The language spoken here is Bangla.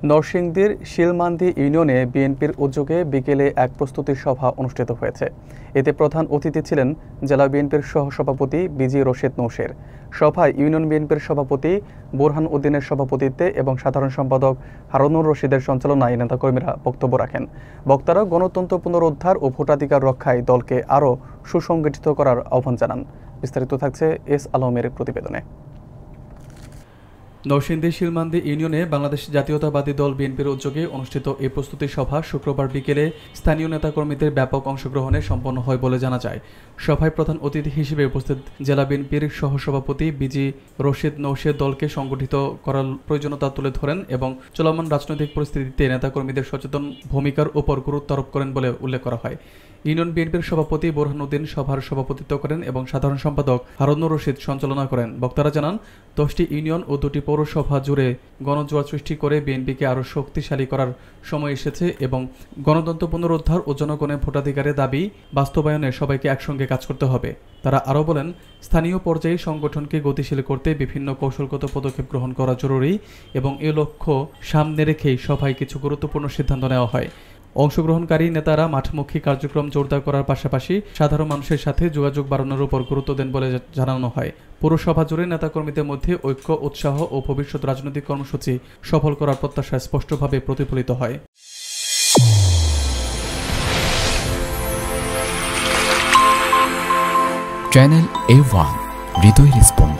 নরসিংদীর শিলমান্দি ইউনিয়নে বিএনপির উদ্যোগে বিকেলে এক প্রস্তুতি সভা অনুষ্ঠিত হয়েছে। এতে প্রধান অতিথি ছিলেন জেলা বিএনপির সহসভাপতি বিজি রশিদ নৌশের। সভায় ইউনিয়ন বিএনপির সভাপতি বোরহান উদ্দিনের সভাপতিত্বে এবং সাধারণ সম্পাদক হারুনুর রশিদের সঞ্চালনায় নেতাকর্মীরা বক্তব্য রাখেন। বক্তারা গণতন্ত্র পুনরুদ্ধার ও ভোটাধিকার রক্ষায় দলকে আরও সুসংগঠিত করার আহ্বান জানান। বিস্তারিত থাকছে এস আলমের প্রতিবেদনে। নরসিংদী শিলমান্দি ইউনিয়নে বাংলাদেশ জাতীয়তাবাদী দল বিএনপির উদ্যোগে অনুষ্ঠিত এই প্রস্তুতি সভা শুক্রবার বিকেলে স্থানীয় নেতাকর্মীদের ব্যাপক অংশগ্রহণে সম্পন্ন হয় বলে জানা যায়। সভায় প্রধান অতিথি হিসেবে উপস্থিত জেলা বিএনপির সহসভাপতি বিজি রশিদ নৌশেদ দলকে সংগঠিত করার প্রয়োজনীয়তা তুলে ধরেন এবং চলমান রাজনৈতিক পরিস্থিতিতে নেতাকর্মীদের সচেতন ভূমিকার উপর গুরুত্ব আরোপ করেন বলে উল্লেখ করা হয়। ইউনিয়ন বিএনপির সভাপতি বোরহান উদ্দিন সভার সভাপতিত্ব করেন এবং সাধারণ সম্পাদক হারুনুর রশিদ সঞ্চালনা করেন। বক্তারা জানান, 10টি ইউনিয়ন ও 2টি পৌরসভা জুড়ে গণজোয়ার সৃষ্টি করে বিএনপিকে আরও শক্তিশালী করার সময় এসেছে এবং গণতন্ত্র পুনরুদ্ধার ও জনগণের ভোটাধিকারের দাবি বাস্তবায়নে সবাইকে একসঙ্গে কাজ করতে হবে। তারা আরও বলেন, স্থানীয় পর্যায়ে সংগঠনকে গতিশীল করতে বিভিন্ন কৌশলগত পদক্ষেপ গ্রহণ করা জরুরি এবং এ লক্ষ্য সামনে রেখেই সভায় কিছু গুরুত্বপূর্ণ সিদ্ধান্ত নেওয়া হয়। অংশগ্রহণকারী নেতারা মাঠমুখী কার্যক্রম জোরদার করার পাশাপাশি সাধারণ মানুষের সাথে যোগাযোগ বাড়ানোর উপর গুরুত্ব দেন বলে জানানো হয়। পৌরসভা জুড়ে নেতাকর্মীদের মধ্যে ঐক্য, উৎসাহ ও ভবিষ্যৎ রাজনৈতিক কর্মসূচি সফল করার প্রত্যাশা স্পষ্টভাবে প্রতিফলিত হয়। চ্যানেল A1 হৃদয় রেসপন্স।